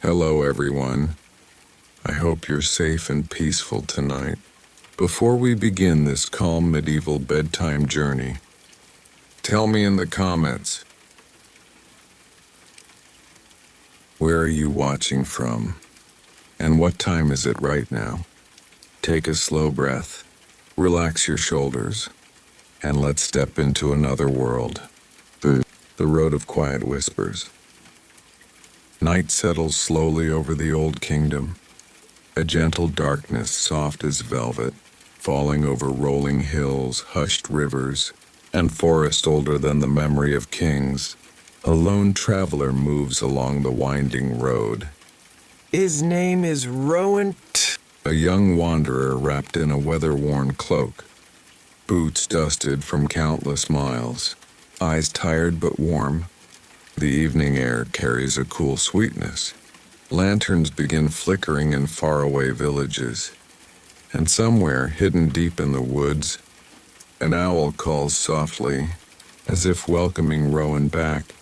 Hello, everyone. I hope you're safe and peaceful tonight. Before we begin this calm medieval bedtime journey, tell me in the comments, where are you watching from? And what time is it right now? Take a slow breath, relax your shoulders, and let's step into another world. The road of quiet whispers. Night settles slowly over the old kingdom, a gentle darkness soft as velvet, falling over rolling hills, hushed rivers, and forest older than the memory of kings. A lone traveler moves along the winding road. His name is Rowan. A young wanderer wrapped in a weather-worn cloak, boots dusted from countless miles, eyes tired but warm. The evening air carries a cool sweetness. Lanterns begin flickering in faraway villages, and somewhere, hidden deep in the woods, an owl calls softly, as if welcoming Rowan back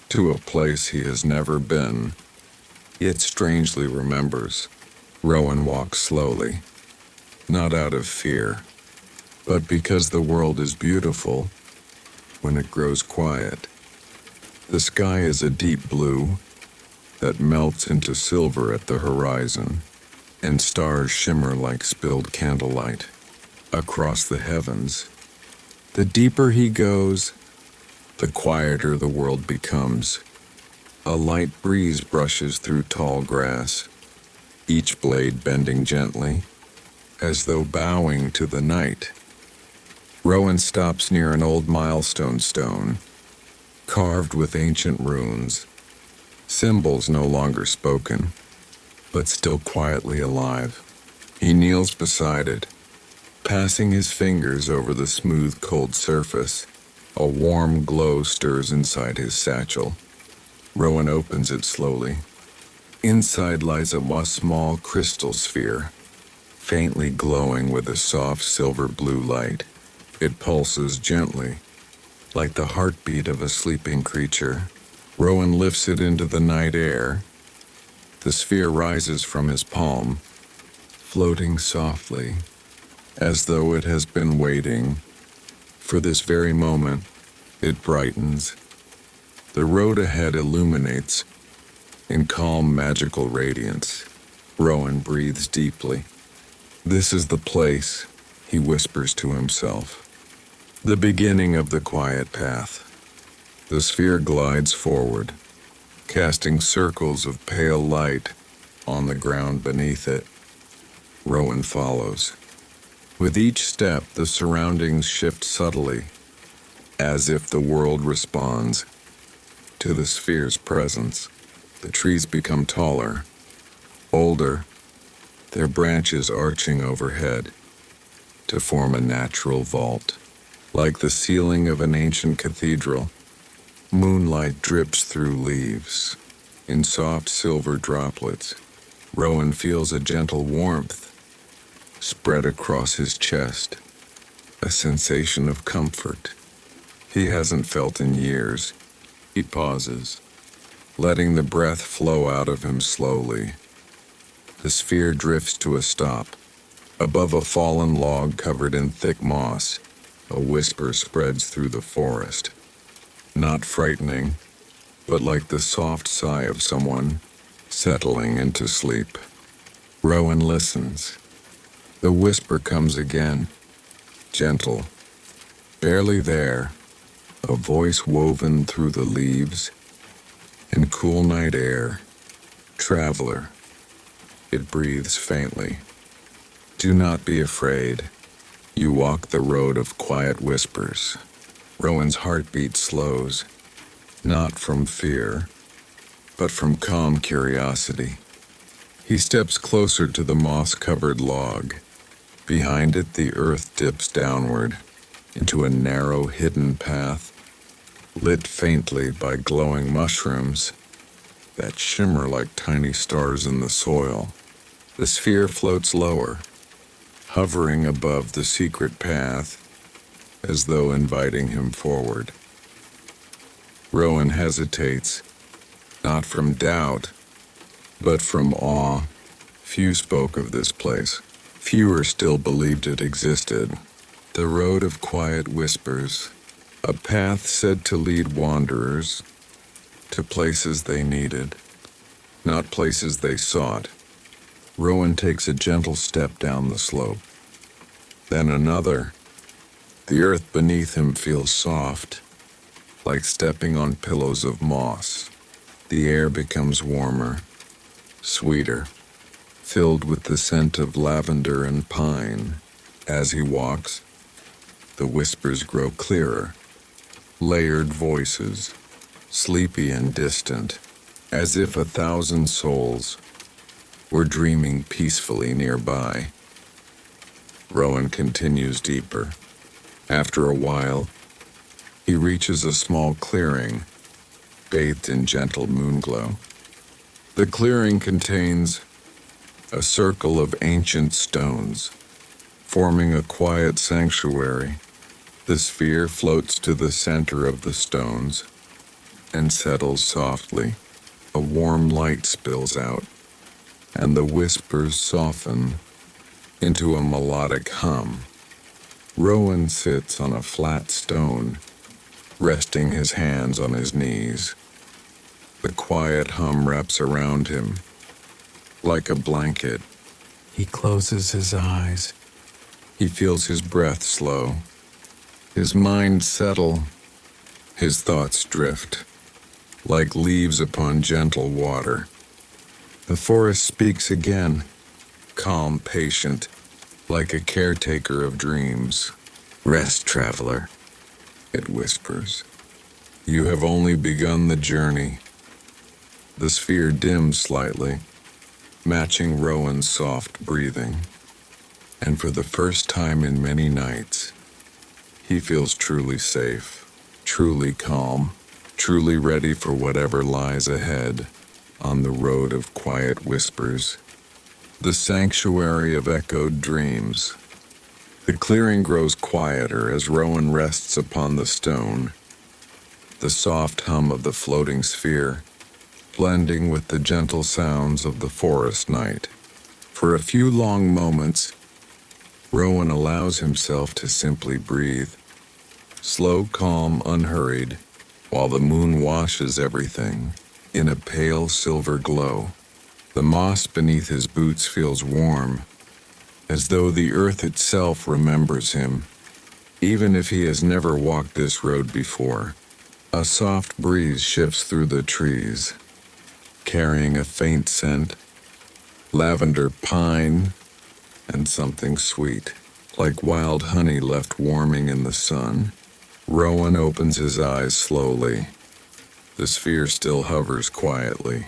to a place he has never been, yet strangely remembers. Rowan walks slowly, not out of fear, but because the world is beautiful when it grows quiet. The sky is a deep blue that melts into silver at the horizon, and stars shimmer like spilled candlelight across the heavens. The deeper he goes, the quieter the world becomes. A light breeze brushes through tall grass, each blade bending gently, as though bowing to the night. Rowan stops near an old milestone stone, carved with ancient runes, symbols no longer spoken, but still quietly alive. He kneels beside it, passing his fingers over the smooth, cold surface. A warm glow stirs inside his satchel. Rowan opens it slowly. Inside lies a small crystal sphere, faintly glowing with a soft silver blue light. It pulses gently, like the heartbeat of a sleeping creature. Rowan lifts it into the night air. The sphere rises from his palm, floating softly, as though it has been waiting for this very moment. It brightens. The road ahead illuminates in calm, magical radiance. Rowan breathes deeply. This is the place, he whispers to himself. The beginning of the quiet path. The sphere glides forward, casting circles of pale light on the ground beneath it. Rowan follows. With each step, the surroundings shift subtly, as if the world responds to the sphere's presence. The trees become taller, older, their branches arching overhead to form a natural vault. Like the ceiling of an ancient cathedral, moonlight drips through leaves in soft silver droplets. Rowan feels a gentle warmth spread across his chest, a sensation of comfort he hasn't felt in years. He pauses, letting the breath flow out of him slowly. The sphere drifts to a stop. Above a fallen log covered in thick moss, a whisper spreads through the forest. Not frightening, but like the soft sigh of someone settling into sleep. Rowan listens. The whisper comes again, gentle, barely there, a voice woven through the leaves and cool night air. Traveler, it breathes faintly. Do not be afraid. You walk the road of quiet whispers. Rowan's heartbeat slows, not from fear, but from calm curiosity. He steps closer to the moss-covered log. Behind it, the earth dips downward into a narrow, hidden path, lit faintly by glowing mushrooms that shimmer like tiny stars in the soil. The sphere floats lower, hovering above the secret path, as though inviting him forward. Rowan hesitates, not from doubt, But from awe, few spoke of this place. Fewer still believed it existed. The road of quiet whispers, a path said to lead wanderers to places they needed, not places they sought. Rowan takes a gentle step down the slope. Then another. The earth beneath him feels soft, like stepping on pillows of moss. The air becomes warmer, sweeter, filled with the scent of lavender and pine. As he walks, the whispers grow clearer, layered voices, sleepy and distant, as if 1,000 souls were dreaming peacefully nearby. Rowan continues deeper. After a while, he reaches a small clearing, bathed in gentle moonglow. The clearing contains a circle of ancient stones, forming a quiet sanctuary. The sphere floats to the center of the stones and settles softly. A warm light spills out, and the whispers soften into a melodic hum. Rowan sits on a flat stone, resting his hands on his knees. The quiet hum wraps around him like a blanket. He closes his eyes. He feels his breath slow, his mind settle, his thoughts drift, like leaves upon gentle water. The forest speaks again, calm, patient, like a caretaker of dreams. "Rest, traveler," it whispers. "You have only begun the journey." The sphere dims slightly, matching Rowan's soft breathing. And for the first time in many nights, he feels truly safe, truly calm, truly ready for whatever lies ahead on the road of quiet whispers, the sanctuary of echoed dreams. The clearing grows quieter as Rowan rests upon the stone, the soft hum of the floating sphere blending with the gentle sounds of the forest night. For a few long moments, Rowan allows himself to simply breathe, slow, calm, unhurried, while the moon washes everything in a pale silver glow. The moss beneath his boots feels warm, as though the earth itself remembers him, even if he has never walked this road before. A soft breeze shifts through the trees, carrying a faint scent, lavender, pine, and something sweet, like wild honey left warming in the sun. Rowan opens his eyes slowly. The sphere still hovers quietly,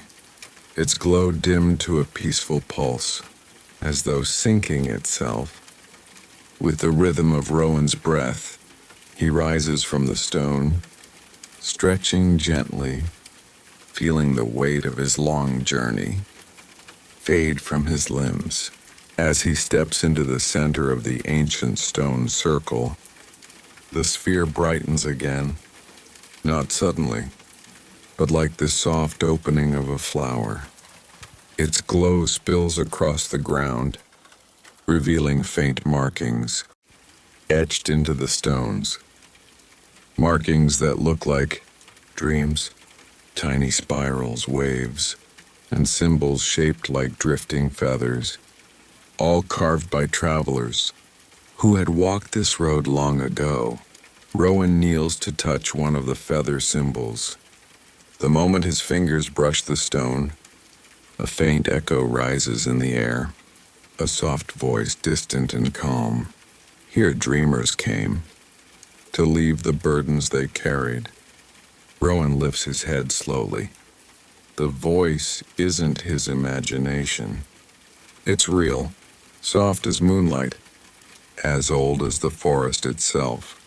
its glow dimmed to a peaceful pulse, as though syncing itself with the rhythm of Rowan's breath. He rises from the stone, stretching gently, feeling the weight of his long journey fade from his limbs. As he steps into the center of the ancient stone circle, the sphere brightens again, not suddenly, but like the soft opening of a flower. Its glow spills across the ground, revealing faint markings etched into the stones. Markings that look like dreams, tiny spirals, waves, and symbols shaped like drifting feathers, all carved by travelers who had walked this road long ago. Rowan kneels to touch one of the feather symbols. The moment his fingers brush the stone, a faint echo rises in the air, a soft voice, distant and calm. Here dreamers came, to leave the burdens they carried. Rowan lifts his head slowly. The voice isn't his imagination. It's real, soft as moonlight, as old as the forest itself.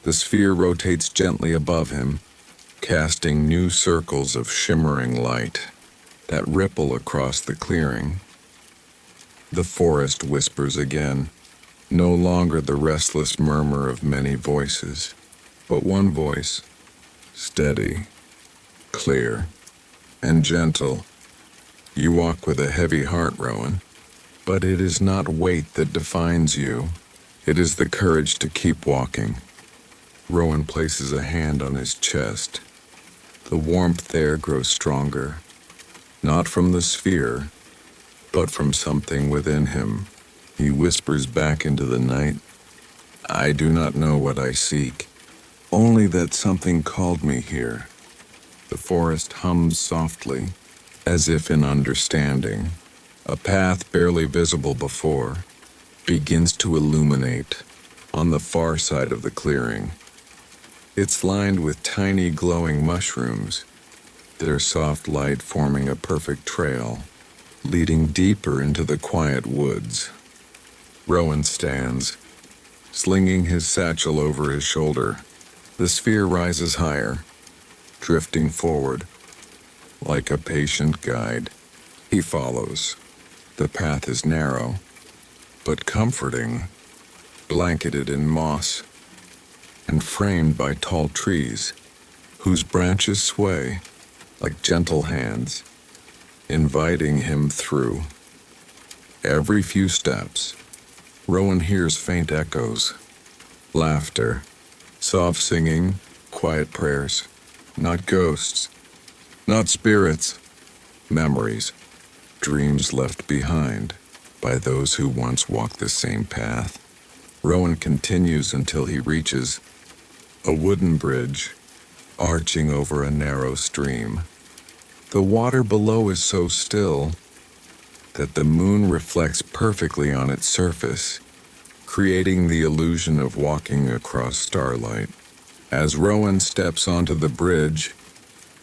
The sphere rotates gently above him, casting new circles of shimmering light that ripple across the clearing. The forest whispers again, no longer the restless murmur of many voices, but one voice, steady, clear, and gentle, You walk with a heavy heart, Rowan, but it is not weight that defines you. It is the courage to keep walking. Rowan places a hand on his chest. The warmth there grows stronger, not from the sphere, but from something within him. He whispers back into the night, I do not know what I seek, only that something called me here. The forest hums softly, as if in understanding. A path barely visible before begins to illuminate on the far side of the clearing. It's lined with tiny glowing mushrooms, their soft light forming a perfect trail, leading deeper into the quiet woods. Rowan stands, slinging his satchel over his shoulder. The sphere rises higher, drifting forward, like a patient guide. He follows. The path is narrow, but comforting, blanketed in moss, and framed by tall trees, whose branches sway like gentle hands, inviting him through. Every few steps, Rowan hears faint echoes, laughter, soft singing, quiet prayers, not ghosts, not spirits, memories, dreams left behind by those who once walked the same path. Rowan continues until he reaches a wooden bridge arching over a narrow stream. The water below is so still that the moon reflects perfectly on its surface, creating the illusion of walking across starlight. As Rowan steps onto the bridge,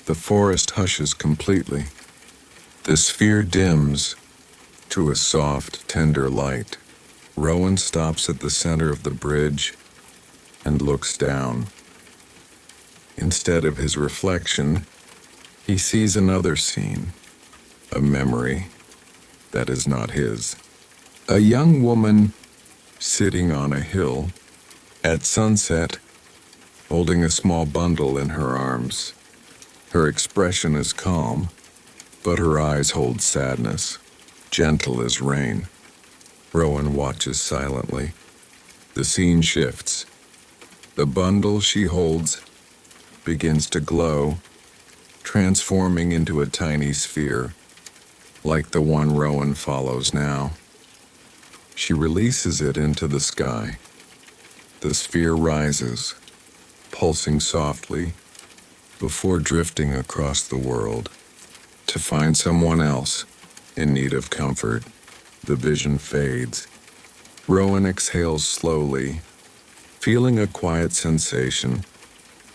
the forest hushes completely. The sphere dims to a soft, tender light. Rowan stops at the center of the bridge and looks down. Instead of his reflection, he sees another scene, a memory that is not his. A young woman sitting on a hill at sunset, holding a small bundle in her arms. Her expression is calm, but her eyes hold sadness, gentle as rain. Rowan watches silently. The scene shifts. The bundle she holds begins to glow, transforming into a tiny sphere, like the one Rowan follows now. She releases it into the sky. The sphere rises, pulsing softly, before drifting across the world to find someone else in need of comfort. The vision fades. Rowan exhales slowly, feeling a quiet sensation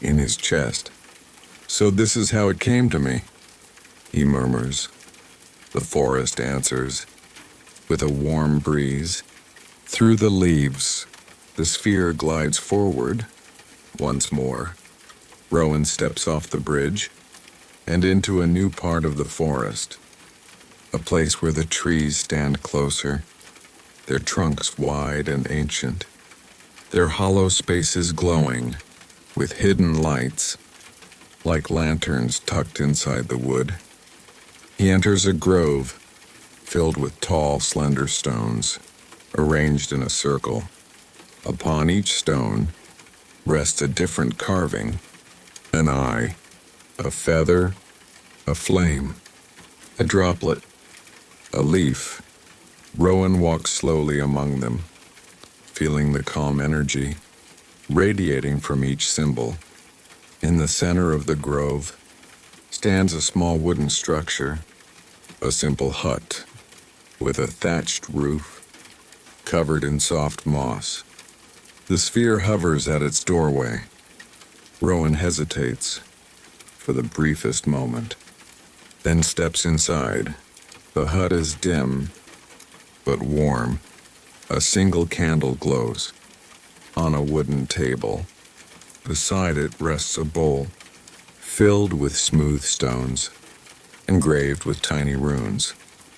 in his chest. So this is how it came to me, he murmurs. The forest answers with a warm breeze. Through the leaves, the sphere glides forward once more. Rowan steps off the bridge and into a new part of the forest, a place where the trees stand closer, their trunks wide and ancient, their hollow spaces glowing with hidden lights, like lanterns tucked inside the wood. He enters a grove filled with tall, slender stones, arranged in a circle. Upon each stone rests a different carving, an eye, a feather, a flame, a droplet, a leaf. Rowan walks slowly among them, feeling the calm energy radiating from each symbol. In the center of the grove stands a small wooden structure, a simple hut with a thatched roof covered in soft moss. The sphere hovers at its doorway. Rowan hesitates for the briefest moment, then steps inside. The hut is dim, but warm. A single candle glows on a wooden table. Beside it rests a bowl filled with smooth stones, engraved with tiny runes.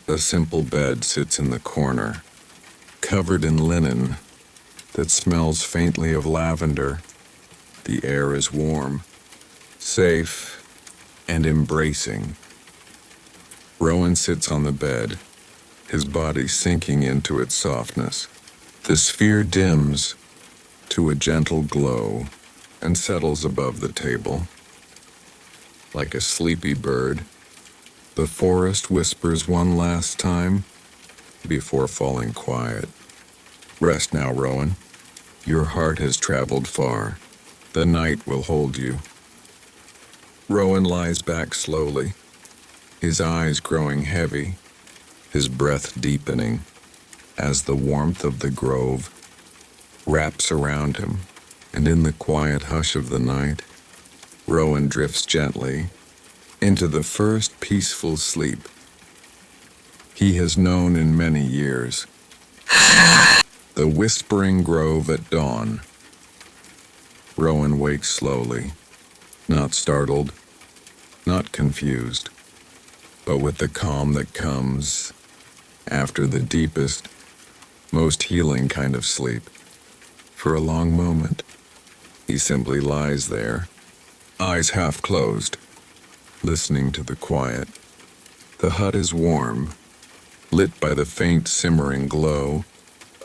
A simple bed sits in the corner, covered in linen that smells faintly of lavender. The air is warm, safe, and embracing. Rowan sits on the bed, his body sinking into its softness. The sphere dims to a gentle glow and settles above the table. Like a sleepy bird, the forest whispers one last time before falling quiet. Rest now, Rowan. Your heart has traveled far. The night will hold you. Rowan lies back slowly, his eyes growing heavy, his breath deepening as the warmth of the grove wraps around him, and in the quiet hush of the night, Rowan drifts gently into the first peaceful sleep he has known in many years. The whispering grove at dawn. Rowan wakes slowly, not startled, not confused, but with the calm that comes after the deepest, most healing kind of sleep. For a long moment, he simply lies there, eyes half closed, listening to the quiet. The hut is warm, lit by the faint simmering glow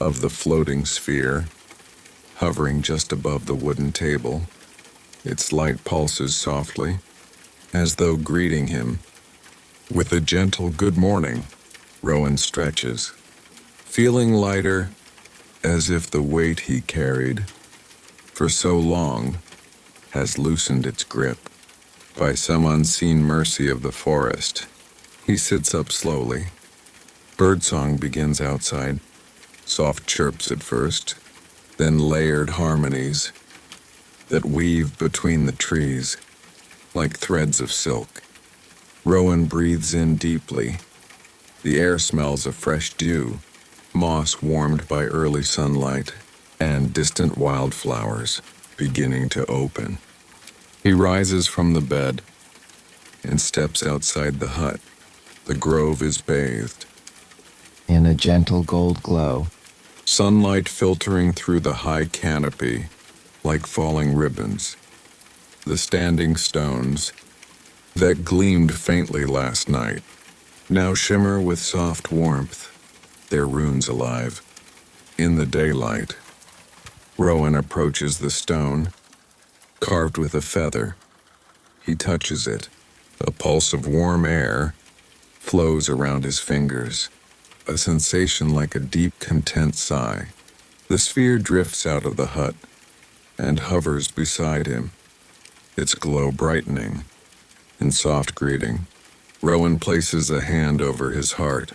of the floating sphere, hovering just above the wooden table. Its light pulses softly, as though greeting him. With a gentle good morning, Rowan stretches, feeling lighter, as if the weight he carried for so long has loosened its grip. By some unseen mercy of the forest, he sits up slowly. Birdsong begins outside, soft chirps at first, then layered harmonies that weave between the trees like threads of silk. Rowan breathes in deeply. The air smells of fresh dew, moss warmed by early sunlight, and distant wildflowers beginning to open. He rises from the bed and steps outside the hut. The grove is bathed In a gentle gold glow. sunlight filtering through the high canopy like falling ribbons. The standing stones that gleamed faintly last night now shimmer with soft warmth, their runes alive. In the daylight, Rowan approaches the stone, carved with a feather. He touches it. A pulse of warm air flows around his fingers, a sensation like a deep, content sigh. The sphere drifts out of the hut and hovers beside him, its glow brightening in soft greeting. Rowan places a hand over his heart.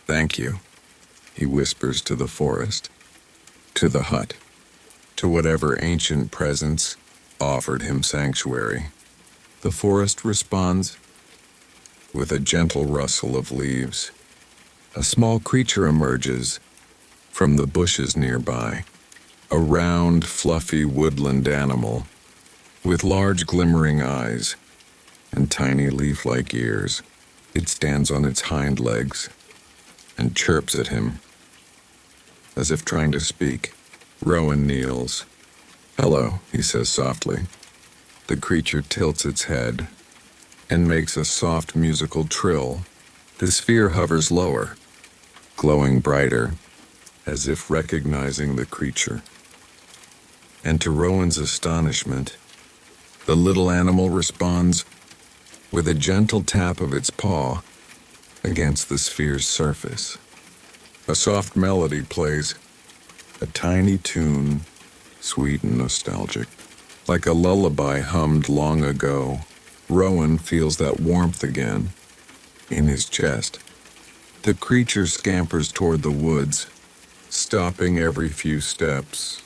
Thank you, he whispers to the forest, to the hut, to whatever ancient presence offered him sanctuary. The forest responds with a gentle rustle of leaves. A small creature emerges from the bushes nearby, a round, fluffy woodland animal with large glimmering eyes and tiny leaf-like ears. It stands on its hind legs and chirps at him, as if trying to speak. Rowan kneels. Hello, he says softly. The creature tilts its head and makes a soft musical trill. The sphere hovers lower, glowing brighter, as if recognizing the creature. And to Rowan's astonishment, the little animal responds with a gentle tap of its paw against the sphere's surface. A soft melody plays, a tiny tune, sweet and nostalgic. Like a lullaby hummed long ago, Rowan feels that warmth again in his chest. The creature scampers toward the woods, stopping every few steps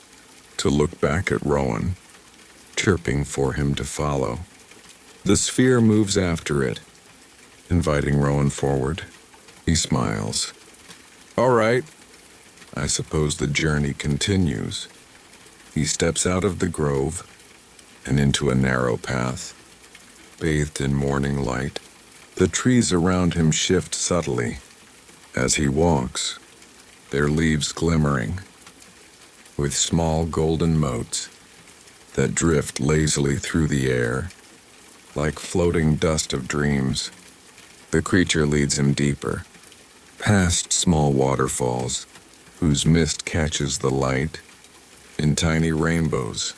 to look back at Rowan, chirping for him to follow. The sphere moves after it, inviting Rowan forward. He smiles. All right, I suppose the journey continues. He steps out of the grove and into a narrow path, bathed in morning light. The trees around him shift subtly as he walks, their leaves glimmering with small golden motes that drift lazily through the air like floating dust of dreams. The creature leads him deeper, past small waterfalls, whose mist catches the light in tiny rainbows,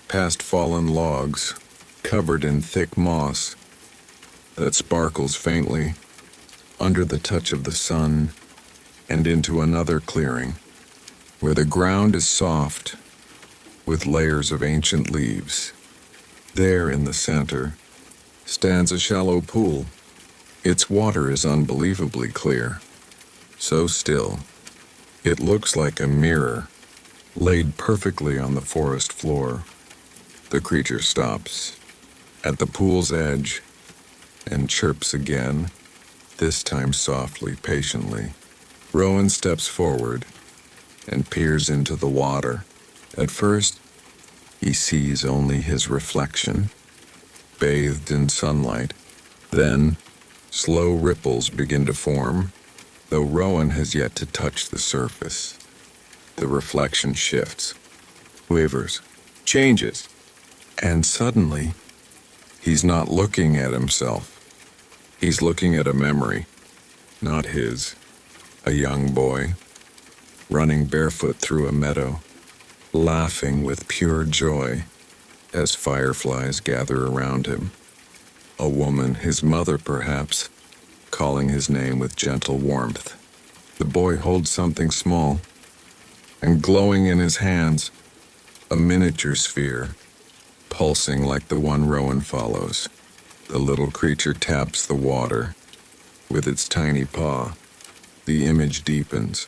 past fallen logs covered in thick moss that sparkles faintly under the touch of the sun, and into another clearing where the ground is soft with layers of ancient leaves. There in the center stands a shallow pool. Its water is unbelievably clear, so still it looks like a mirror laid perfectly on the forest floor. The creature stops at the pool's edge and chirps again, this time softly, patiently. Rowan steps forward and peers into the water. At first, he sees only his reflection, bathed in sunlight. Then, slow ripples begin to form, though Rowan has yet to touch the surface. The reflection shifts, wavers, changes, and suddenly, he's not looking at himself. He's looking at a memory, not his. A young boy, running barefoot through a meadow, laughing with pure joy as fireflies gather around him. A woman, his mother perhaps, calling his name with gentle warmth. The boy holds something small, and glowing in his hands, a miniature sphere, pulsing like the one Rowan follows. The little creature taps the water with its tiny paw. The image deepens,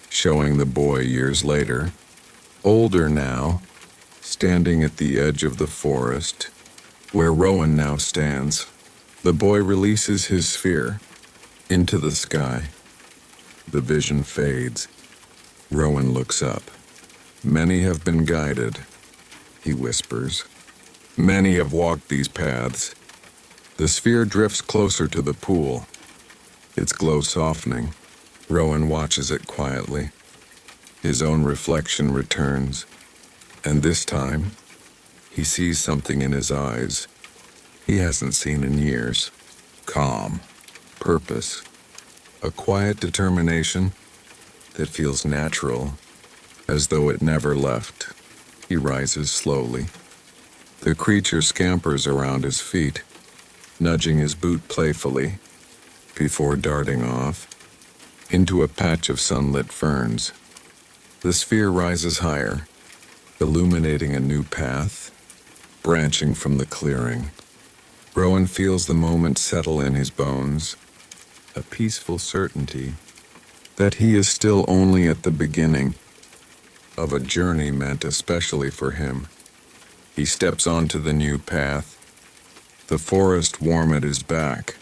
showing the boy years later, older now, standing at the edge of the forest, where Rowan now stands. The boy releases his sphere into the sky. The vision fades. Rowan looks up. Many have been guided, he whispers. Many have walked these paths. The sphere drifts closer to the pool, its glow softening. Rowan watches it quietly. His own reflection returns, and this time, he sees something in his eyes he hasn't seen in years. Calm, purpose, a quiet determination that feels natural, as though it never left. He rises slowly. The creature scampers around his feet, nudging his boot playfully, before darting off into a patch of sunlit ferns. The sphere rises higher, illuminating a new path, branching from the clearing. Rowan feels the moment settle in his bones, a peaceful certainty that he is still only at the beginning of a journey meant especially for him. He steps onto the new path, the forest warm at his back,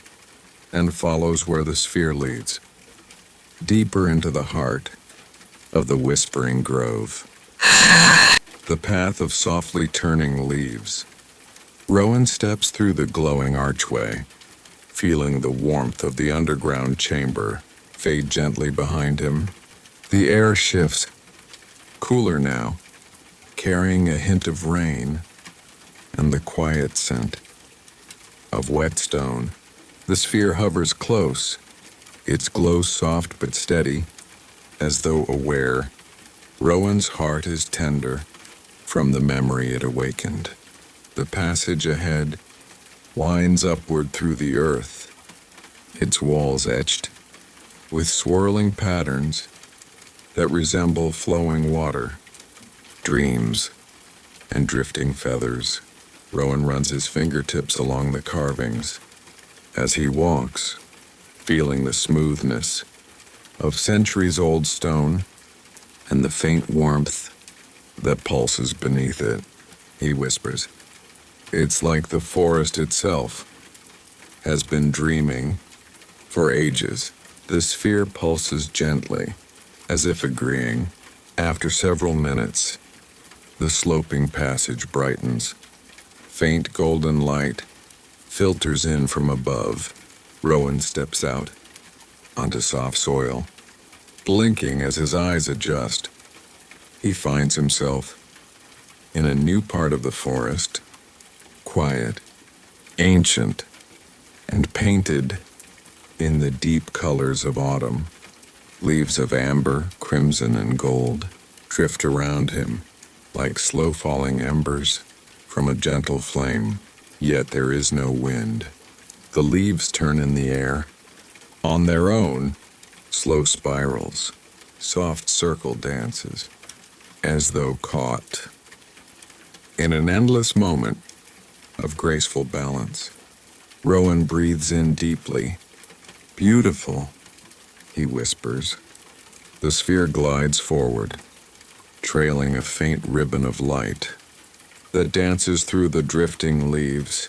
and follows where the sphere leads, deeper into the heart of the whispering grove. The path of softly turning leaves. Rowan steps through the glowing archway, feeling the warmth of the underground chamber fade gently behind him. The air shifts, cooler now, carrying a hint of rain and the quiet scent of wet stone. The sphere hovers close, its glow soft but steady, as though aware. Rowan's heart is tender from the memory it awakened. The passage ahead winds upward through the earth, its walls etched with swirling patterns that resemble flowing water, dreams, and drifting feathers. Rowan runs his fingertips along the carvings as he walks, feeling the smoothness of centuries-old stone and the faint warmth that pulses beneath it. He whispers, "It's like the forest itself has been dreaming for ages." The sphere pulses gently, as if agreeing. After several minutes, the sloping passage brightens. Faint golden light filters in from above. Rowan steps out onto soft soil, blinking as his eyes adjust. He finds himself in a new part of the forest, quiet, ancient, and painted in the deep colors of autumn. Leaves of amber, crimson, and gold drift around him like slow-falling embers from a gentle flame, yet there is no wind. The leaves turn in the air, on their own, slow spirals, soft circle dances, as though caught in an endless moment of graceful balance. Rowan breathes in deeply. Beautiful, he whispers. The sphere glides forward, trailing a faint ribbon of light that dances through the drifting leaves.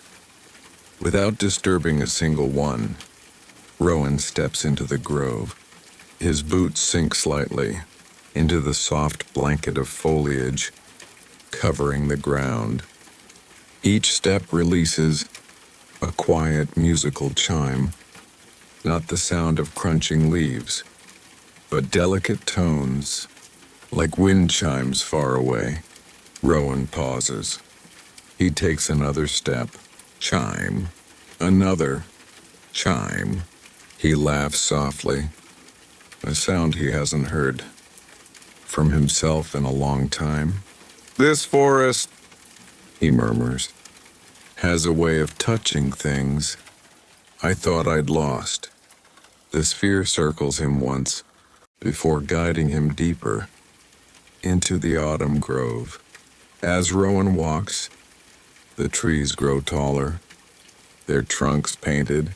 Without disturbing a single one, Rowan steps into the grove. His boots sink slightly into the soft blanket of foliage covering the ground. Each step releases a quiet musical chime, not the sound of crunching leaves, but delicate tones, like wind chimes far away. Rowan pauses. He takes another step. Chime. Another. Chime. He laughs softly, a sound he hasn't heard from himself in a long time. This forest, he murmurs, has a way of touching things I thought I'd lost. The sphere circles him once before guiding him deeper into the autumn grove. As Rowan walks, the trees grow taller, their trunks painted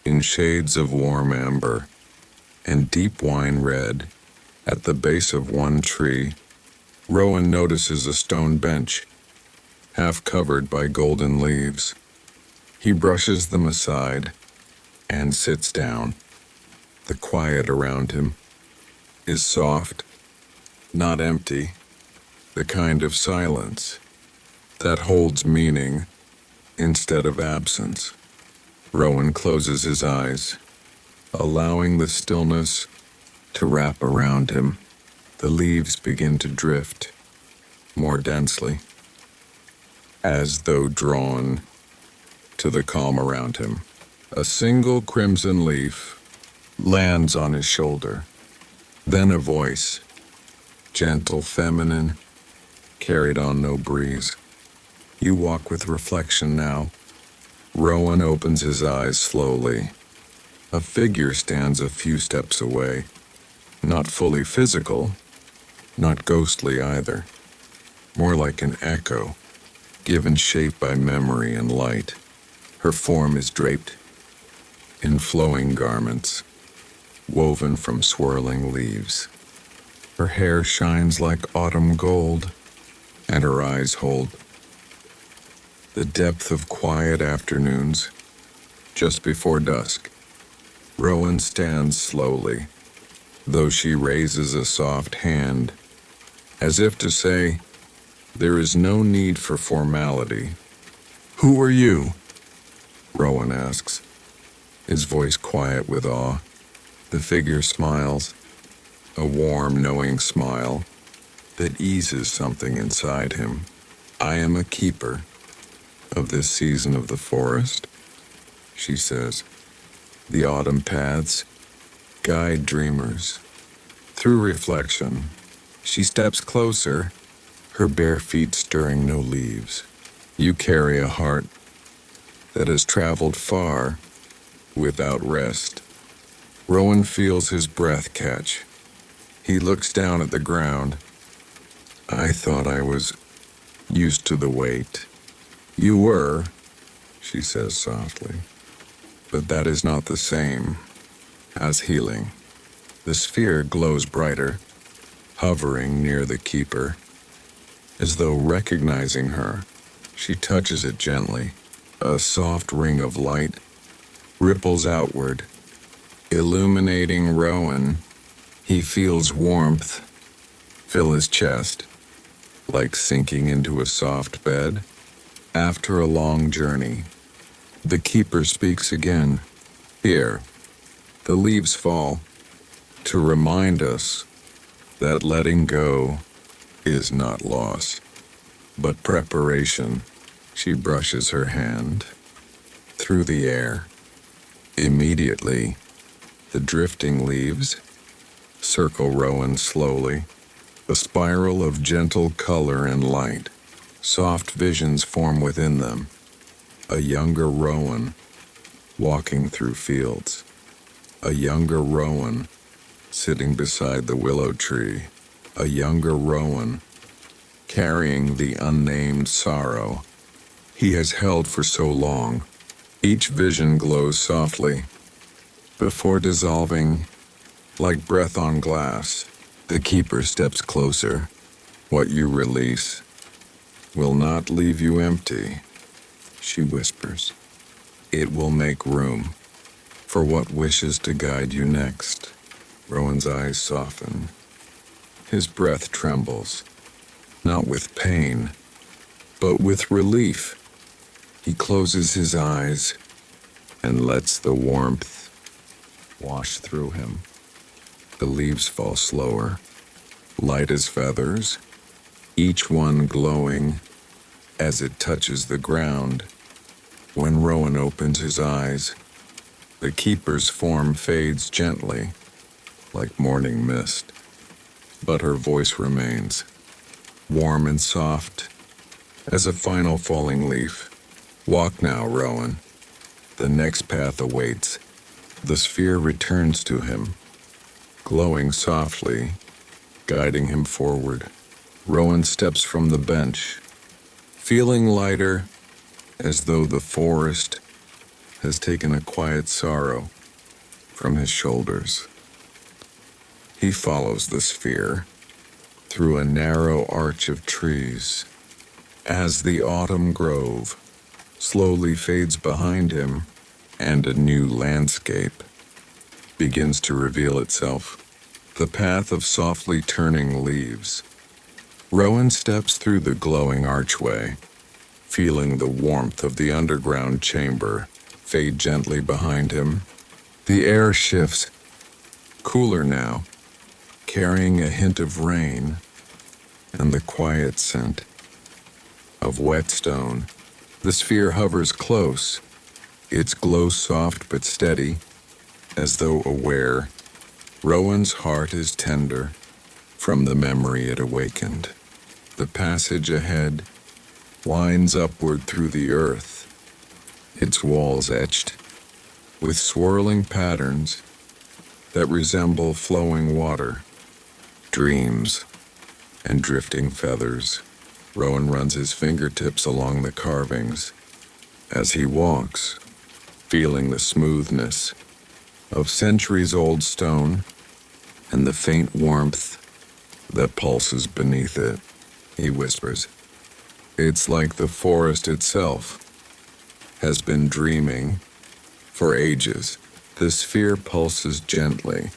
in shades of warm amber and deep wine red. At the base of one tree, Rowan notices a stone bench, half covered by golden leaves. He brushes them aside and sits down. The quiet around him is soft, not empty, the kind of silence that holds meaning instead of absence. Rowan closes his eyes, allowing the stillness to wrap around him. The leaves begin to drift more densely, as though drawn to the calm around him. A single crimson leaf lands on his shoulder. Then a voice, gentle, feminine, carried on no breeze. You walk with reflection now. Rowan opens his eyes slowly. A figure stands a few steps away, not fully physical, not ghostly either, more like an echo, given shape by memory and light. Her form is draped in flowing garments, woven from swirling leaves. Her hair shines like autumn gold, and her eyes hold the depth of quiet afternoons just before dusk. Rowan stands slowly, though she raises a soft hand, as if to say, there is no need for formality. Who are you? Rowan asks, his voice quiet with awe. The figure smiles, a warm, knowing smile that eases something inside him. I am a keeper of this season of the forest, she says. The autumn paths guide dreamers through reflection. She steps closer, her bare feet stirring no leaves. You carry a heart that has traveled far without rest. Rowan feels his breath catch. He looks down at the ground. I thought I was used to the weight. You were, she says softly, but that is not the same as healing. The sphere glows brighter, hovering near the keeper. As though recognizing her, she touches it gently. A soft ring of light ripples outward, illuminating Rowan. He feels warmth fill his chest, like sinking into a soft bed after a long journey. The keeper speaks again. Here, the leaves fall to remind us that letting go is not loss, but preparation. She brushes her hand through the air, Immediately, the drifting leaves circle Rowan slowly, a spiral of gentle color and light. Soft visions form within them. A younger Rowan walking through fields. A younger Rowan sitting beside the willow tree. A younger Rowan carrying the unnamed sorrow he has held for so long. Each vision glows softly before dissolving like breath on glass. The keeper steps closer. What you release will not leave you empty, she whispers. It will make room for what wishes to guide you next. Rowan's eyes soften. His breath trembles, not with pain, but with relief. He closes his eyes and lets the warmth wash through him. The leaves fall slower, light as feathers, each one glowing as it touches the ground. When Rowan opens his eyes, the keeper's form fades gently, like morning mist, but her voice remains, warm and soft as a final falling leaf. Walk now, Rowan. The next path awaits. The sphere returns to him, glowing softly, guiding him forward. Rowan steps from the bench, feeling lighter, as though the forest has taken a quiet sorrow from his shoulders. He follows the sphere through a narrow arch of trees. As the autumn grove slowly fades behind him and a new landscape begins to reveal itself, the path of softly turning leaves. Rowan steps through the glowing archway, feeling the warmth of the underground chamber fade gently behind him. The air shifts, cooler now, carrying a hint of rain and the quiet scent of wet stone. The sphere hovers close, its glow soft but steady, as though aware. Rowan's heart is tender from the memory it awakened. The passage ahead winds upward through the earth, its walls etched with swirling patterns that resemble flowing water, dreams, and drifting feathers. Rowan runs his fingertips along the carvings as he walks, feeling the smoothness of centuries-old stone and the faint warmth that pulses beneath it. He whispers, "It's like the forest itself has been dreaming for ages." The sphere pulses gently,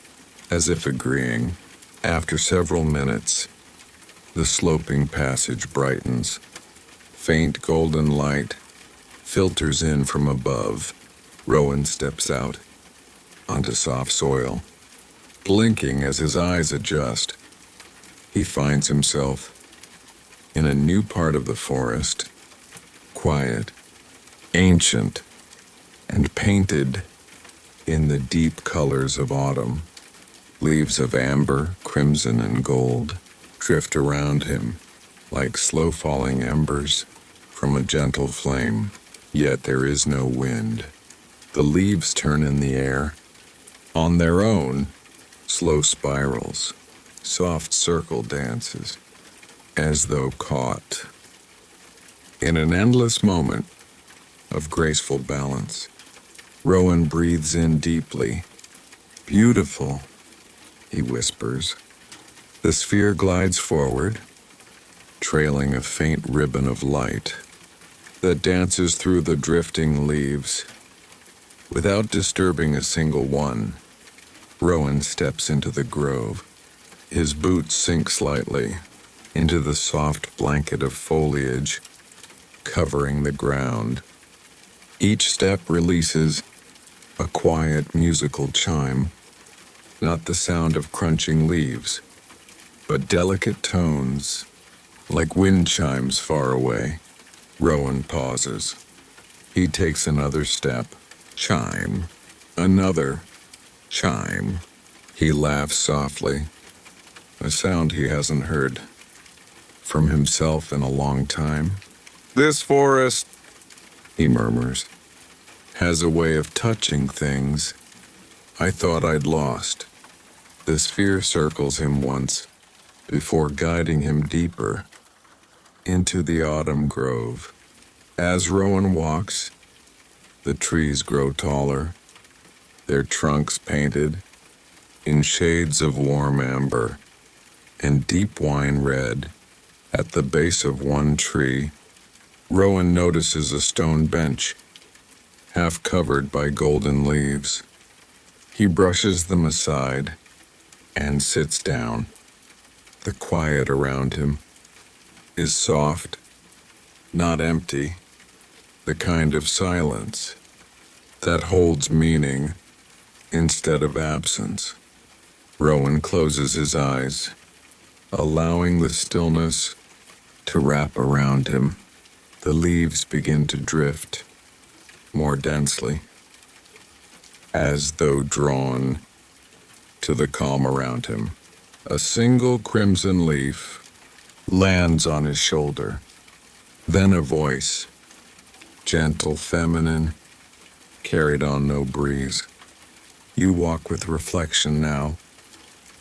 as if agreeing. After several minutes, the sloping passage brightens. Faint golden light filters in from above. Rowan steps out onto soft soil, blinking as his eyes adjust. He finds himself in a new part of the forest, quiet, ancient, and painted in the deep colors of autumn. Leaves of amber, crimson, and gold drift around him like slow-falling embers from a gentle flame. Yet there is no wind. The leaves turn in the air on their own, slow spirals, soft circle dances, as though caught in an endless moment of graceful balance. Rowan breathes in deeply. "Beautiful," he whispers. The sphere glides forward, trailing a faint ribbon of light that dances through the drifting leaves. Without disturbing a single one, Rowan steps into the grove. His boots sink slightly into the soft blanket of foliage covering the ground. Each step releases a quiet musical chime, not the sound of crunching leaves, but delicate tones like wind chimes far away. Rowan pauses. He takes another step. Chime. Another chime. He laughs softly, a sound he hasn't heard from himself in a long time. This forest, he murmurs, has a way of touching things I thought I'd lost. This fear circles him once, before guiding him deeper into the autumn grove. As Rowan walks, the trees grow taller, their trunks painted in shades of warm amber and deep wine red. At the base of one tree, Rowan notices a stone bench, half covered by golden leaves. He brushes them aside and sits down. The quiet around him is soft, not empty, the kind of silence that holds meaning instead of absence. Rowan closes his eyes, allowing the stillness to wrap around him. The leaves begin to drift more densely, as though drawn to the calm around him. A single crimson leaf lands on his shoulder. Then a voice, gentle, feminine, carried on no breeze. You walk with reflection now.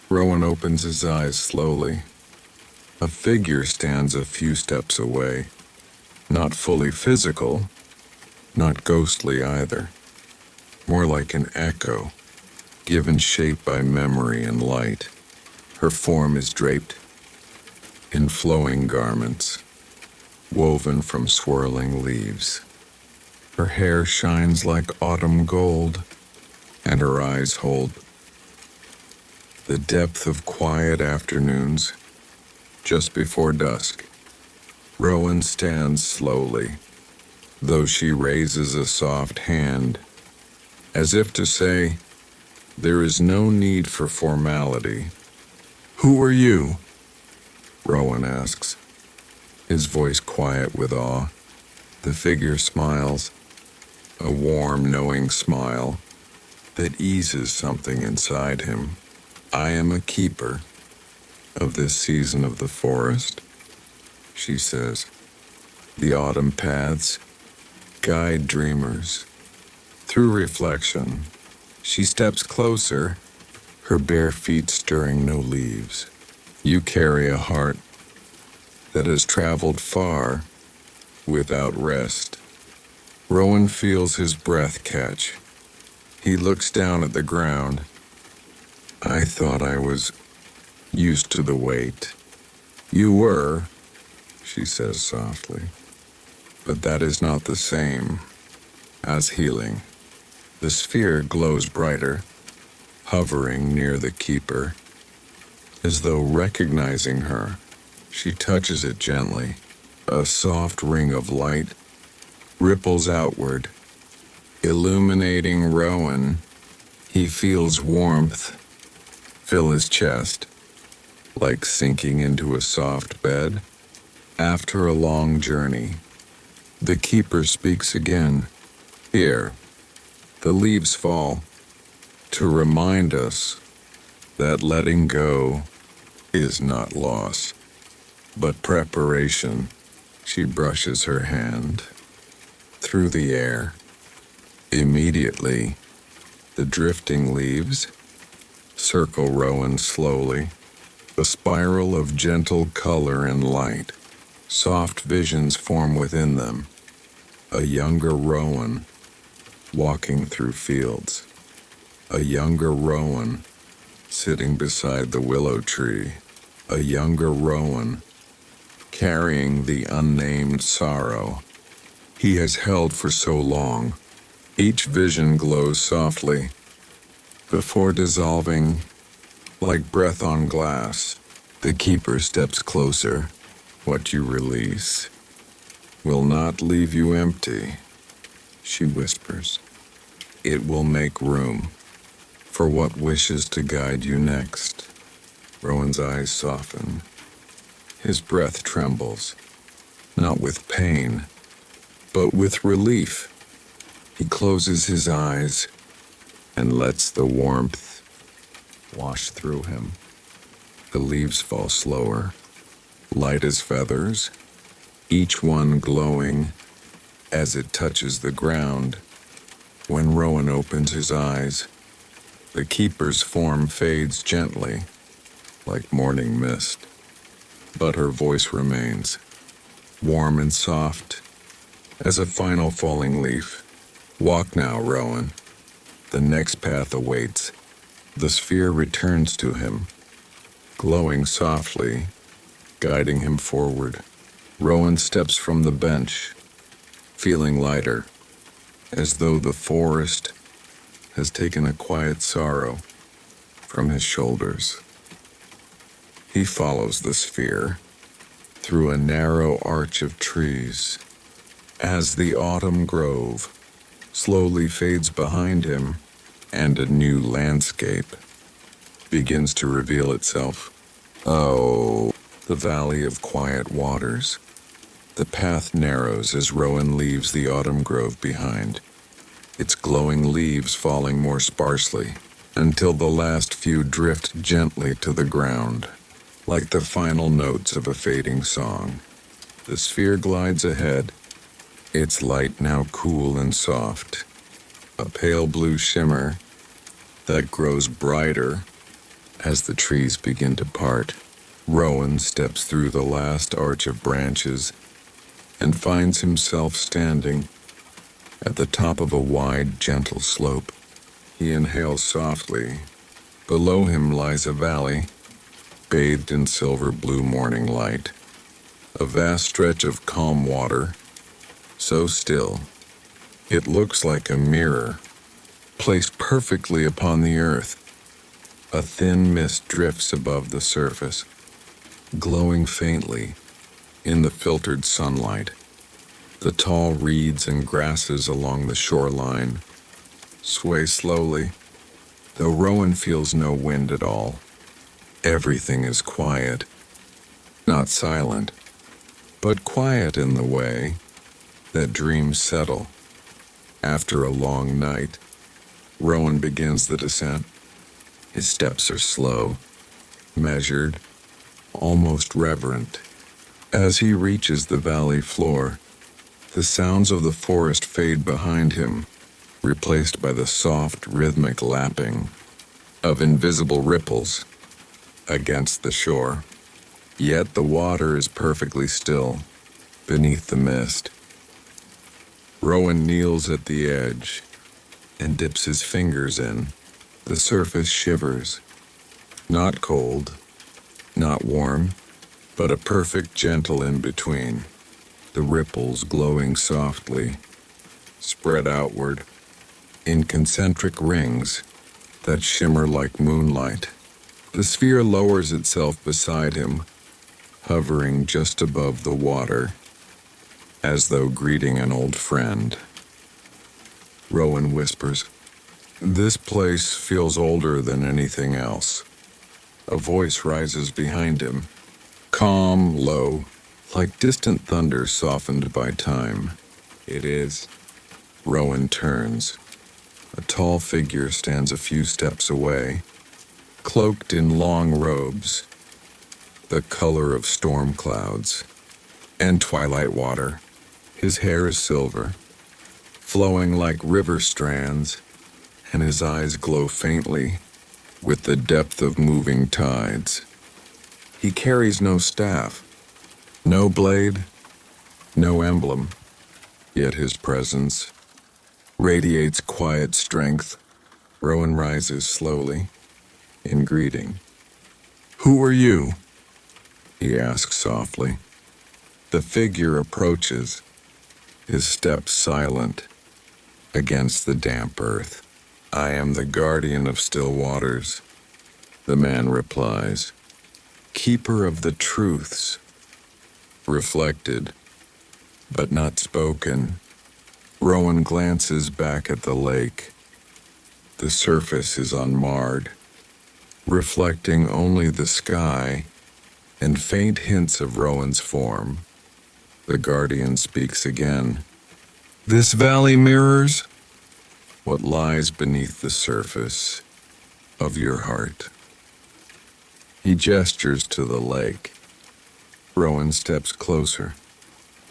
Rowan opens his eyes slowly. A figure stands a few steps away. Not fully physical, not ghostly either. More like an echo, given shape by memory and light. Her form is draped in flowing garments, woven from swirling leaves. Her hair shines like autumn gold, and her eyes hold the depth of quiet afternoons just before dusk. Rowan stands slowly, though she raises a soft hand, as if to say, there is no need for formality. Who are you? Rowan asks, his voice quiet with awe. The figure smiles, a warm, knowing smile that eases something inside him. I am a keeper of this season of the forest, she says. The autumn paths guide dreamers through reflection. She steps closer, her bare feet stirring no leaves. You carry a heart that has traveled far without rest. Rowan feels his breath catch. He looks down at the ground. I thought I was used to the weight. You were, she says softly, but that is not the same as healing. The sphere glows brighter, hovering near the keeper, as though recognizing her. She touches it gently. A soft ring of light ripples outward, illuminating Rowan. He feels warmth fill his chest, like sinking into a soft bed after a long journey. The keeper speaks again. Here, the leaves fall to remind us that letting go is not loss, but preparation. She brushes her hand through the air. Immediately, the drifting leaves circle Rowan slowly, a spiral of gentle color and light. Soft visions form within them. A younger Rowan walking through fields. A younger Rowan sitting beside the willow tree. A younger Rowan carrying the unnamed sorrow he has held for so long. Each vision glows softly before dissolving like breath on glass. The keeper steps closer. What you release will not leave you empty, she whispers. It will make room for what wishes to guide you next. Rowan's eyes soften. His breath trembles, not with pain, but with relief. He closes his eyes and lets the warmth wash through him. The leaves fall slower, light as feathers, each one glowing as it touches the ground. When Rowan opens his eyes, the keeper's form fades gently, like morning mist, but her voice remains, warm and soft as a final falling leaf. Walk now, Rowan. The next path awaits. The sphere returns to him, glowing softly, guiding him forward. Rowan steps from the bench, feeling lighter, as though the forest has taken a quiet sorrow from his shoulders. He follows the sphere through a narrow arch of trees as the autumn grove slowly fades behind him and a new landscape begins to reveal itself. Oh, the valley of quiet waters. The path narrows as Rowan leaves the autumn grove behind, its glowing leaves falling more sparsely until the last few drift gently to the ground, like the final notes of a fading song. The sphere glides ahead, its light now cool and soft, a pale blue shimmer that grows brighter as the trees begin to part. Rowan steps through the last arch of branches and finds himself standing at the top of a wide, gentle slope. He inhales softly. Below him lies a valley, bathed in silver blue morning light. A vast stretch of calm water, so still, it looks like a mirror, placed perfectly upon the earth. A thin mist drifts above the surface, glowing faintly in the filtered sunlight. The tall reeds and grasses along the shoreline sway slowly, though Rowan feels no wind at all. Everything is quiet, not silent, but quiet in the way that dreams settle. After a long night, Rowan begins the descent. His steps are slow, measured, almost reverent. As he reaches the valley floor, the sounds of the forest fade behind him, replaced by the soft, rhythmic lapping of invisible ripples against the shore. Yet the water is perfectly still beneath the mist. Rowan kneels at the edge and dips his fingers in. The surface shivers, not cold, not warm, but a perfect gentle in-between. The ripples glowing softly, spread outward in concentric rings that shimmer like moonlight. The sphere lowers itself beside him, hovering just above the water, as though greeting an old friend. Rowan whispers, "This place feels older than anything else." A voice rises behind him, calm, low, like distant thunder softened by time. "It is." Rowan turns. A tall figure stands a few steps away, cloaked in long robes, the color of storm clouds and twilight water. His hair is silver, flowing like river strands, and his eyes glow faintly with the depth of moving tides. He carries no staff, no blade, no emblem, yet his presence radiates quiet strength. Rowan rises slowly in greeting. "Who are you?" he asks softly. The figure approaches, his steps silent against the damp earth. "I am the guardian of still waters," the man replies. "Keeper of the truths, reflected, but not spoken." Rowan glances back at the lake. The surface is unmarred, reflecting only the sky and faint hints of Rowan's form. The guardian speaks again. "This valley mirrors what lies beneath the surface of your heart. He gestures to the lake. Rowan steps closer.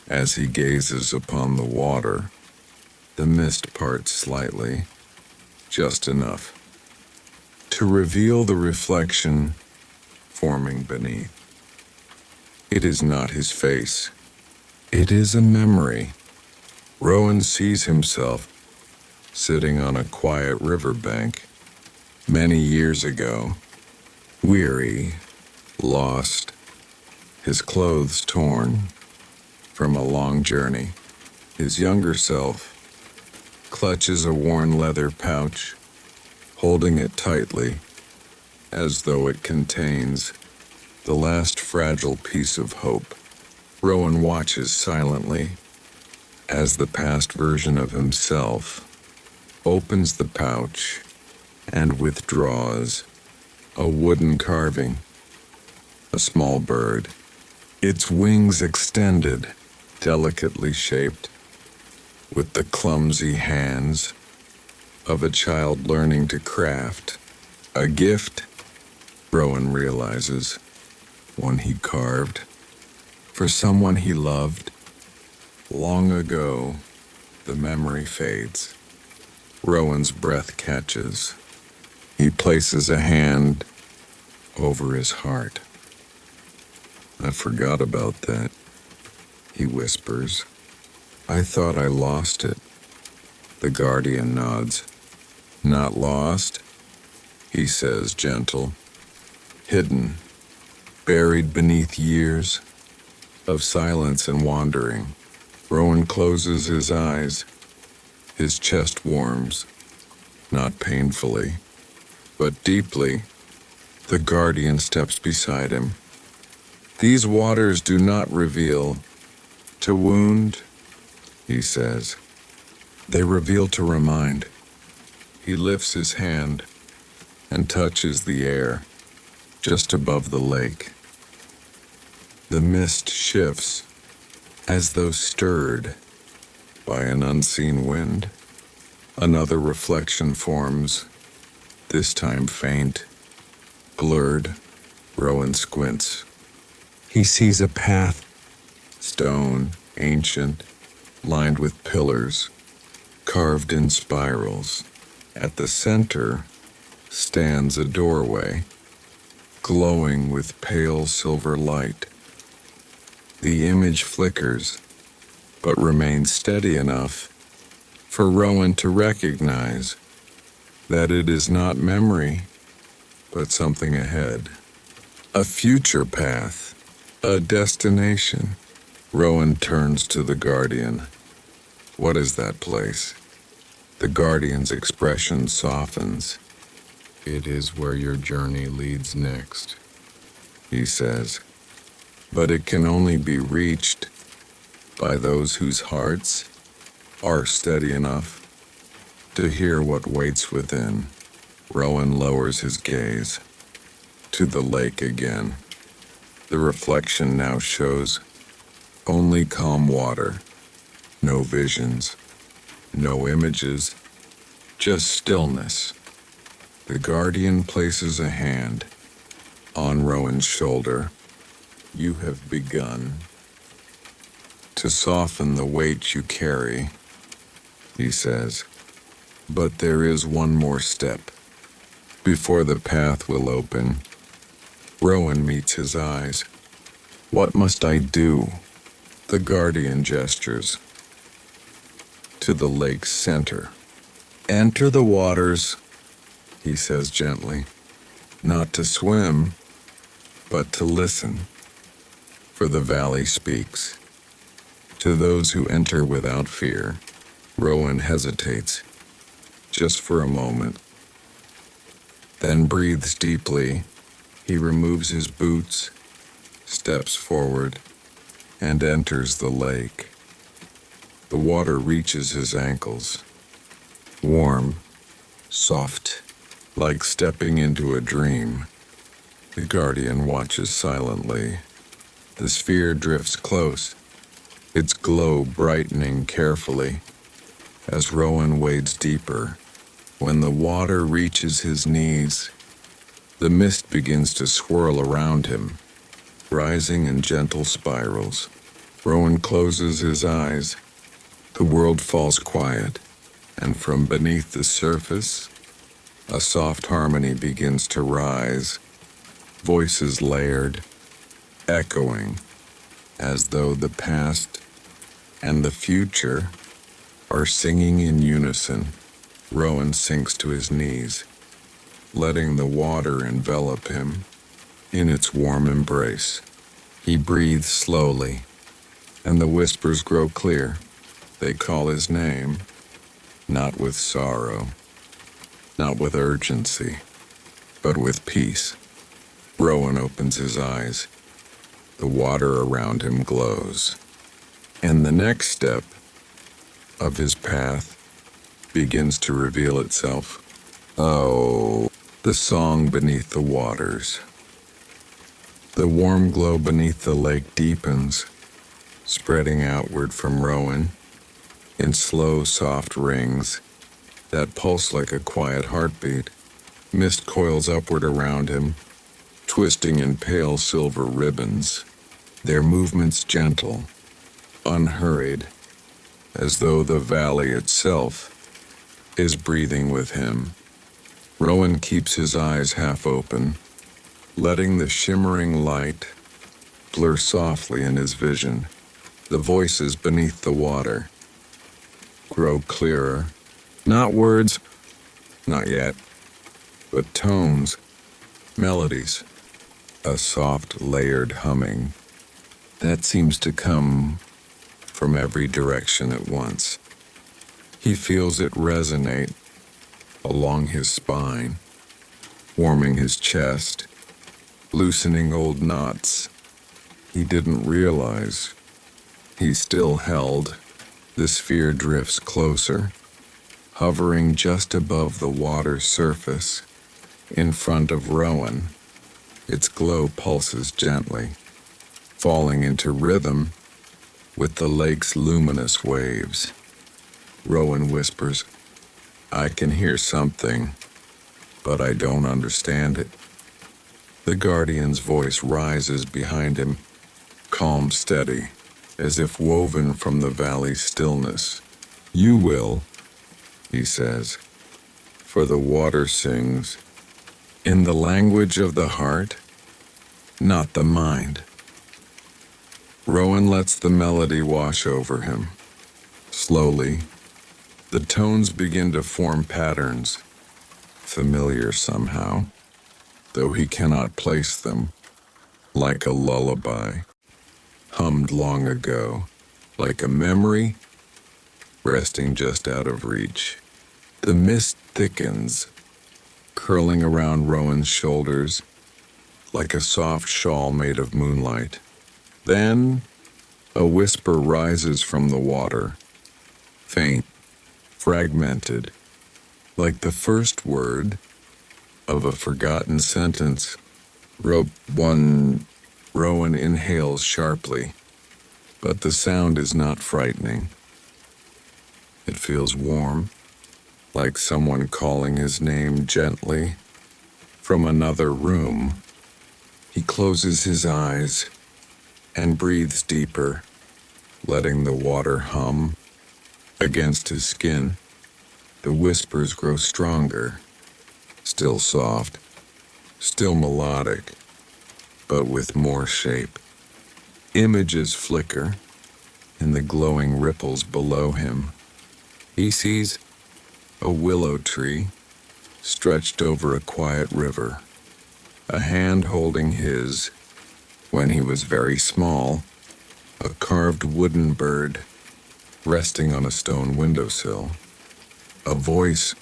As he gazes upon the water, the mist parts slightly, just enough to reveal the reflection forming beneath. It is not his face. It is a memory. Rowan sees himself sitting on a quiet riverbank many years ago, weary, lost, his clothes torn from a long journey. His younger self clutches a worn leather pouch, holding it tightly, as though it contains the last fragile piece of hope. Rowan watches silently as the past version of himself opens the pouch and withdraws a wooden carving, a small bird, its wings extended, delicately shaped, with the clumsy hands of a child learning to craft. A gift, Rowan realizes, one he carved for someone he loved. Long ago, the memory fades. Rowan's breath catches. He places a hand over his heart. I forgot about that, he whispers. I thought I lost it. The guardian nods. Not lost, he says, gentle. Hidden, buried beneath years of silence and wandering. Rowan closes his eyes. His chest warms, not painfully, but deeply. The guardian steps beside him. These waters do not reveal to wound, he says. They reveal to remind. He lifts his hand and touches the air just above the lake. The mist shifts as though stirred by an unseen wind. Another reflection forms, this time faint, blurred. Rowan squints. He sees a path, stone, ancient, lined with pillars, carved in spirals. At the center stands a doorway, glowing with pale silver light. The image flickers, but remains steady enough for Rowan to recognize that it is not memory, but something ahead. A future path, a destination. Rowan turns to the guardian. What is that place? The guardian's expression softens. It is where your journey leads next, he says. But it can only be reached by those whose hearts are steady enough to hear what waits within. Rowan lowers his gaze to the lake again. The reflection now shows only calm water, no visions, no images, just stillness. The guardian places a hand on Rowan's shoulder. You have begun to soften the weight you carry, he says. But there is one more step before the path will open. Rowan meets his eyes. What must I do? The guardian gestures to the lake's center. Enter the waters, he says gently. Not to swim, but to listen. For the valley speaks to those who enter without fear. Rowan hesitates, just for a moment, then breathes deeply. He removes his boots, steps forward, and enters the lake. The water reaches his ankles, warm, soft, like stepping into a dream. The guardian watches silently. The sphere drifts close, its glow brightening carefully as Rowan wades deeper. When the water reaches his knees, the mist begins to swirl around him, rising in gentle spirals. Rowan closes his eyes. The world falls quiet, and from beneath the surface, a soft harmony begins to rise, voices layered, echoing, as though the past and the future are singing in unison. Rowan sinks to his knees, letting the water envelop him in its warm embrace. He breathes slowly, and the whispers grow clear. They call his name, not with sorrow, not with urgency, but with peace. Rowan opens his eyes. The water around him glows, and the next step of his path begins to reveal itself. Oh, the song beneath the waters. The warm glow beneath the lake deepens, spreading outward from Rowan in slow, soft rings that pulse like a quiet heartbeat. Mist coils upward around him, twisting in pale silver ribbons, their movements gentle, unhurried, as though the valley itself is breathing with him. Rowan keeps his eyes half open, letting the shimmering light blur softly in his vision. The voices beneath the water grow clearer. Not words, not yet, but tones, melodies, a soft, layered humming that seems to come from every direction at once. He feels it resonate along his spine, warming his chest, loosening old knots he didn't realize he still held. The sphere drifts closer, hovering just above the water's surface in front of Rowan. Its glow pulses gently, falling into rhythm with the lake's luminous waves. Rowan whispers, "I can hear something, but I don't understand it." The guardian's voice rises behind him, calm, steady, as if woven from the valley's stillness. "You will," he says, "for the water sings in the language of the heart, not the mind." Rowan lets the melody wash over him. Slowly, the tones begin to form patterns, familiar somehow, though he cannot place them, like a lullaby, hummed long ago, like a memory resting just out of reach. The mist thickens, curling around Rowan's shoulders like a soft shawl made of moonlight. Then a whisper rises from the water, faint, fragmented, like the first word of a forgotten sentence. Rope one. Rowan inhales sharply, but the sound is not frightening. It feels warm, like someone calling his name gently from another room. He closes his eyes and breathes deeper, letting the water hum against his skin. The whispers grow stronger, still soft, still melodic, but with more shape. Images flicker in the glowing ripples below him. He sees a willow tree stretched over a quiet river, a hand holding his when he was very small, a carved wooden bird resting on a stone windowsill, a voice,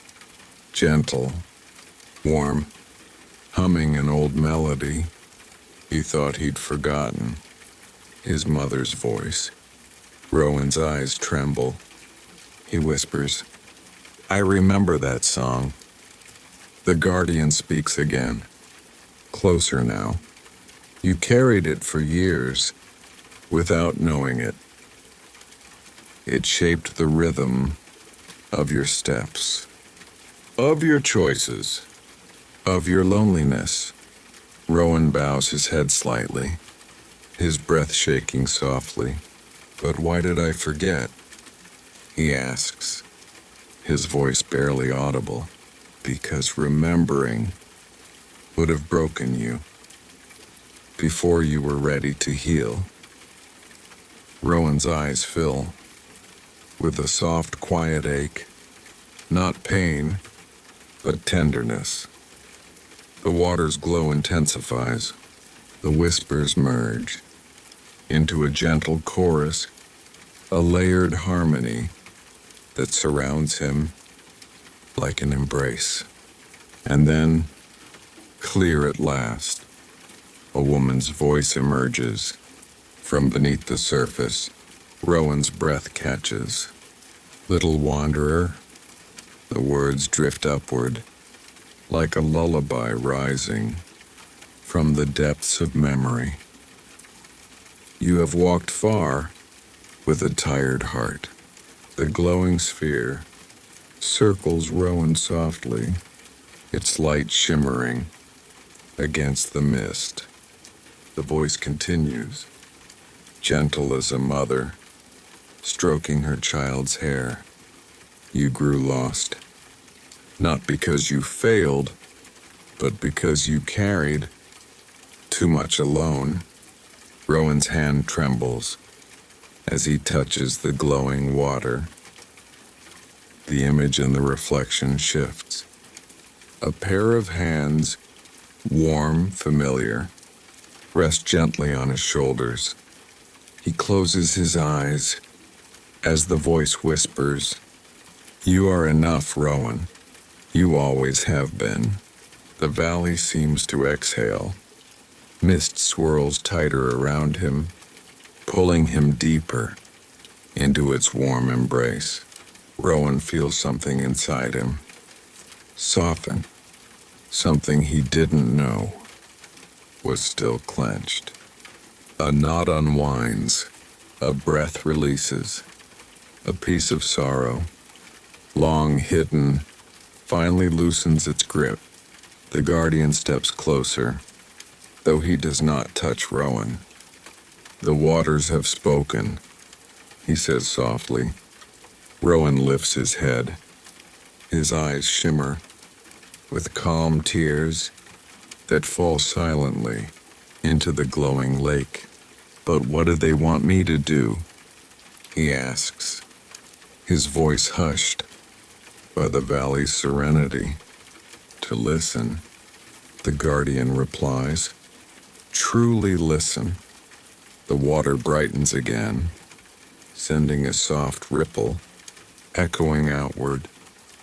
gentle, warm, humming an old melody he thought he'd forgotten. His mother's voice. Rowan's eyes tremble. He whispers, "I remember that song." The guardian speaks again, closer now. "You carried it for years, without knowing it. It shaped the rhythm of your steps, of your choices, of your loneliness. Rowan bows his head slightly, his breath shaking softly. But why did I forget? He asks, his voice barely audible. Because remembering would have broken you before you were ready to heal. Rowan's eyes fill with a soft, quiet ache, not pain, but tenderness. The water's glow intensifies, the whispers merge into a gentle chorus, a layered harmony that surrounds him like an embrace. And then, clear at last, a woman's voice emerges from beneath the surface. Rowan's breath catches. Little wanderer, the words drift upward, like a lullaby rising from the depths of memory. You have walked far with a tired heart. The glowing sphere circles Rowan softly, its light shimmering against the mist. The voice continues, gentle as a mother, stroking her child's hair. You grew lost, not because you failed, but because you carried too much alone. Rowan's hand trembles as he touches the glowing water. The image and the reflection shifts. A pair of hands, warm, familiar, rest gently on his shoulders. He closes his eyes as the voice whispers, "You are enough, Rowan. You always have been." The valley seems to exhale. Mist swirls tighter around him, pulling him deeper into its warm embrace. Rowan feels something inside him soften, something he didn't know was still clenched. A knot unwinds, a breath releases, a piece of sorrow, long hidden, finally loosens its grip. The guardian steps closer, though he does not touch Rowan. "The waters have spoken," he says softly. Rowan lifts his head. His eyes shimmer with calm tears that fall silently into the glowing lake. "But what do they want me to do?" he asks, his voice hushed by the valley's serenity. "To listen," the guardian replies. "Truly listen." The water brightens again, sending a soft ripple echoing outward.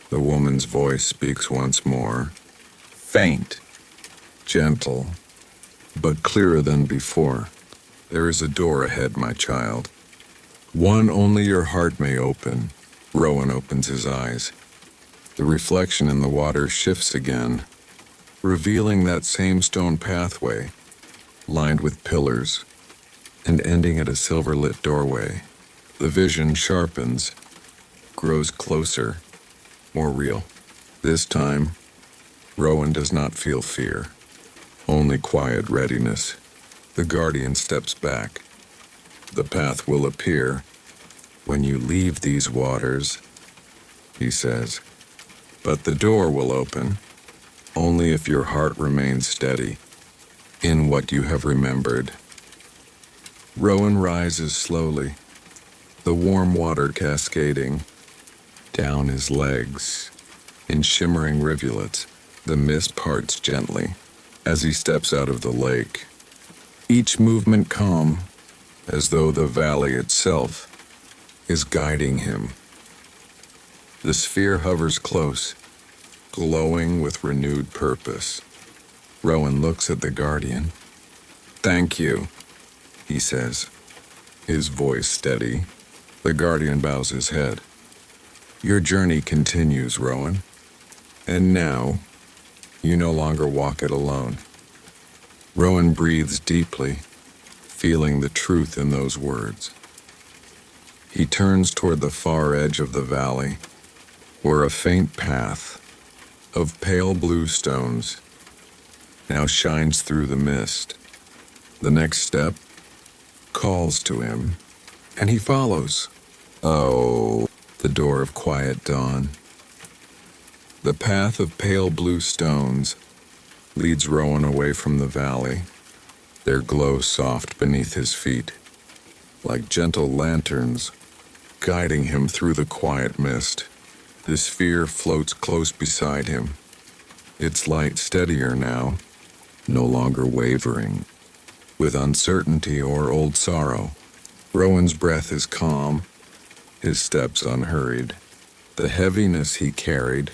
The woman's voice speaks once more, faint, gentle, but clearer than before. "There is a door ahead, my child. One only your heart may open." Rowan opens his eyes. The reflection in the water shifts again, revealing that same stone pathway, lined with pillars, and ending at a silver-lit doorway. The vision sharpens, grows closer, more real. This time, Rowan does not feel fear, only quiet readiness. The guardian steps back. "The path will appear when you leave these waters," he says. "But the door will open only if your heart remains steady in what you have remembered." Rowan rises slowly, the warm water cascading down his legs in shimmering rivulets. The mist parts gently as he steps out of the lake, each movement calm, as though the valley itself is guiding him. The sphere hovers close, glowing with renewed purpose. Rowan looks at the guardian. "Thank you," he says, his voice steady. The guardian bows his head. "Your journey continues, Rowan. And now, you no longer walk it alone." Rowan breathes deeply, feeling the truth in those words. He turns toward the far edge of the valley, where a faint path of pale blue stones, now shines through the mist. The next step calls to him, and he follows. Oh, the door of quiet dawn. The path of pale blue stones leads Rowan away from the valley, their glow soft beneath his feet, like gentle lanterns guiding him through the quiet mist. The sphere floats close beside him, its light steadier now, no longer wavering with uncertainty or old sorrow. Rowan's breath is calm, his steps unhurried. The heaviness he carried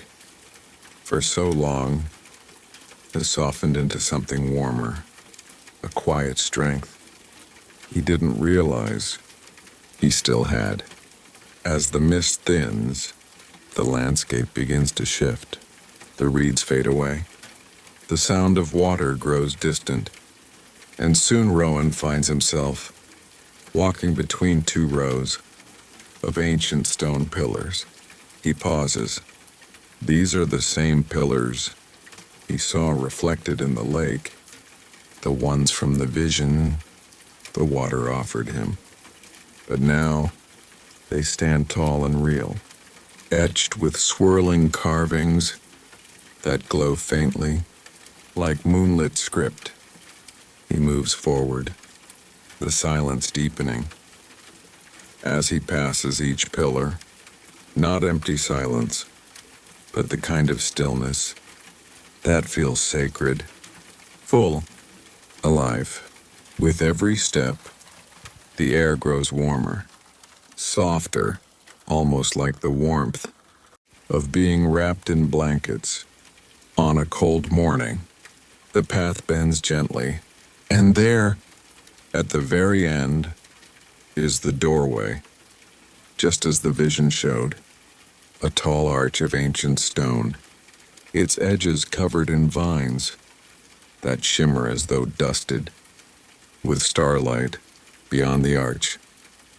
for so long has softened into something warmer, a quiet strength he didn't realize he still had. As the mist thins, the landscape begins to shift. The reeds fade away. The sound of water grows distant, and soon Rowan finds himself walking between two rows of ancient stone pillars. He pauses. These are the same pillars he saw reflected in the lake, the ones from the vision the water offered him. But now they stand tall and real, etched with swirling carvings that glow faintly, like moonlit script. He moves forward, the silence deepening. As he passes each pillar, not empty silence, but the kind of stillness that feels sacred, full, alive. With every step, the air grows warmer, softer, almost like the warmth of being wrapped in blankets. On a cold morning, the path bends gently, and there, at the very end, is the doorway, just as the vision showed, a tall arch of ancient stone, its edges covered in vines that shimmer as though dusted with starlight. Beyond the arch,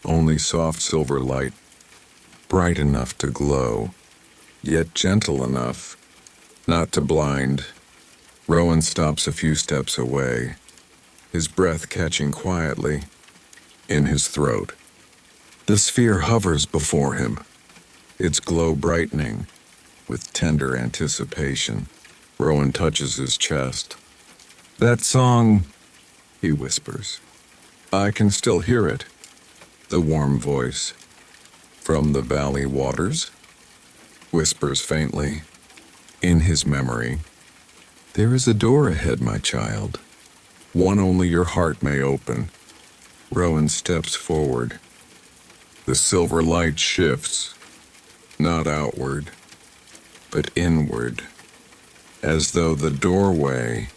only soft silver light, bright enough to glow, yet gentle enough not to blind. Rowan stops a few steps away, his breath catching quietly in his throat. The sphere hovers before him, its glow brightening with tender anticipation. Rowan touches his chest. "That song," he whispers. "I can still hear it." The warm voice from the valley waters whispers faintly in his memory. "There is a door ahead, my child, one only your heart may open." Rowan steps forward. The silver light shifts, not outward, but inward, as though the doorway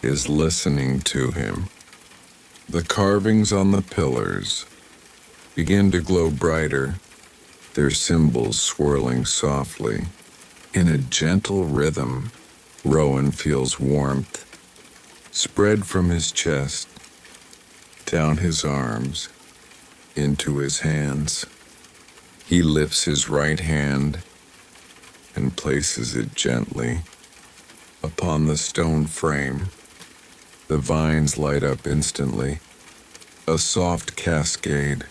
is listening to him. The carvings on the pillars begin to glow brighter, their symbols swirling softly. In a gentle rhythm, Rowan feels warmth spread from his chest, down his arms, into his hands. He lifts his right hand and places it gently upon the stone frame. The vines light up instantly, a soft cascade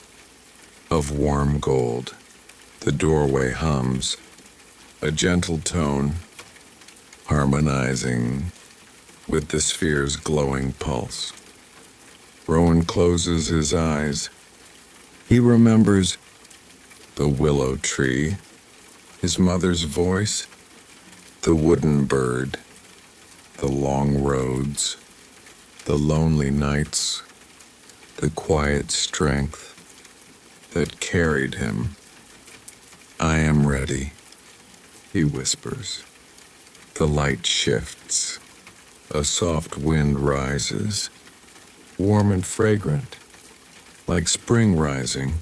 of warm gold. The doorway hums, a gentle tone, harmonizing with the sphere's glowing pulse. Rowan closes his eyes. He remembers the willow tree, his mother's voice, the wooden bird, the long roads, the lonely nights, the quiet strength that carried him. "I am ready," he whispers. The light shifts. A soft wind rises, warm and fragrant, like spring rising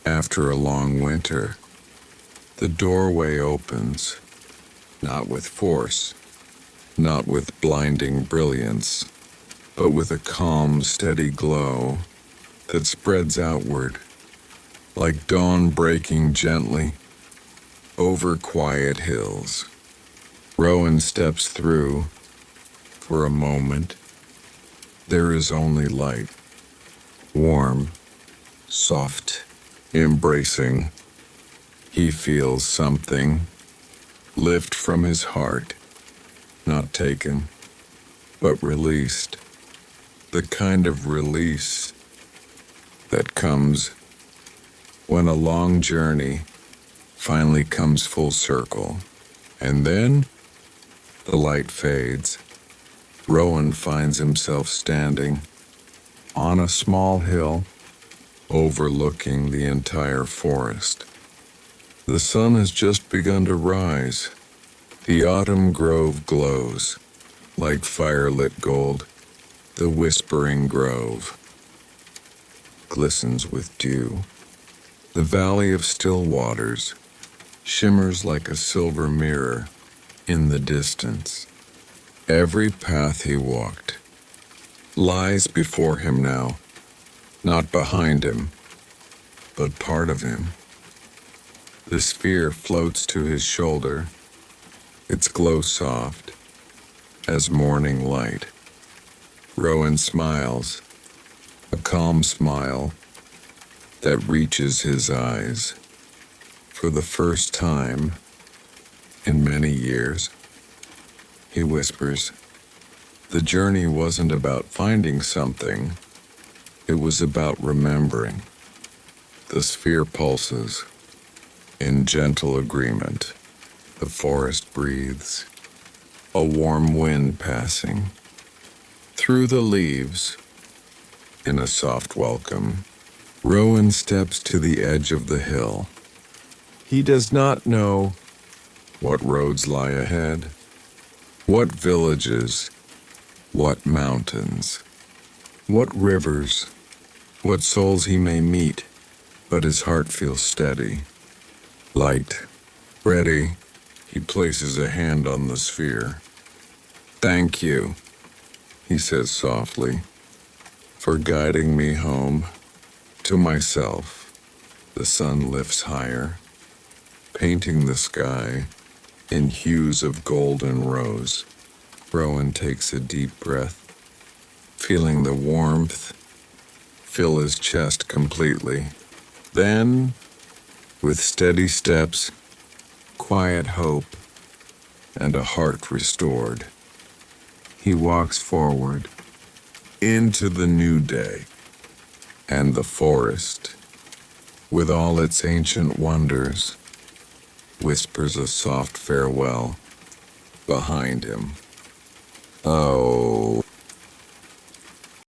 after a long winter. The doorway opens, not with force, not with blinding brilliance, but with a calm, steady glow that spreads outward, like dawn breaking gently over quiet hills. Rowan steps through. For a moment, there is only light. Warm, soft, embracing. He feels something lift from his heart, not taken, but released. The kind of release that comes when a long journey finally comes full circle. And then the light fades. Rowan finds himself standing on a small hill overlooking the entire forest. The sun has just begun to rise. The autumn grove glows like firelit gold. The whispering grove glistens with dew. The valley of still waters shimmers like a silver mirror in the distance. Every path he walked lies before him now, not behind him, but part of him. The sphere floats to his shoulder, its glow soft as morning light. Rowan smiles, a calm smile that reaches his eyes. For the first time in many years, he whispers, the journey wasn't about finding something, it was about remembering. The sphere pulses in gentle agreement. The forest breathes, a warm wind passing through the leaves in a soft welcome. Rowan steps to the edge of the hill. He does not know what roads lie ahead, what villages, what mountains, what rivers, what souls he may meet, but his heart feels steady, light, ready. He places a hand on the sphere. Thank you, he says softly, for guiding me home to myself. The sun lifts higher, painting the sky in hues of gold and rose. Rowan takes a deep breath, feeling the warmth fill his chest completely. Then, with steady steps, quiet hope, and a heart restored, he walks forward into the new day, and the forest, with all its ancient wonders, whispers a soft farewell behind him. Oh.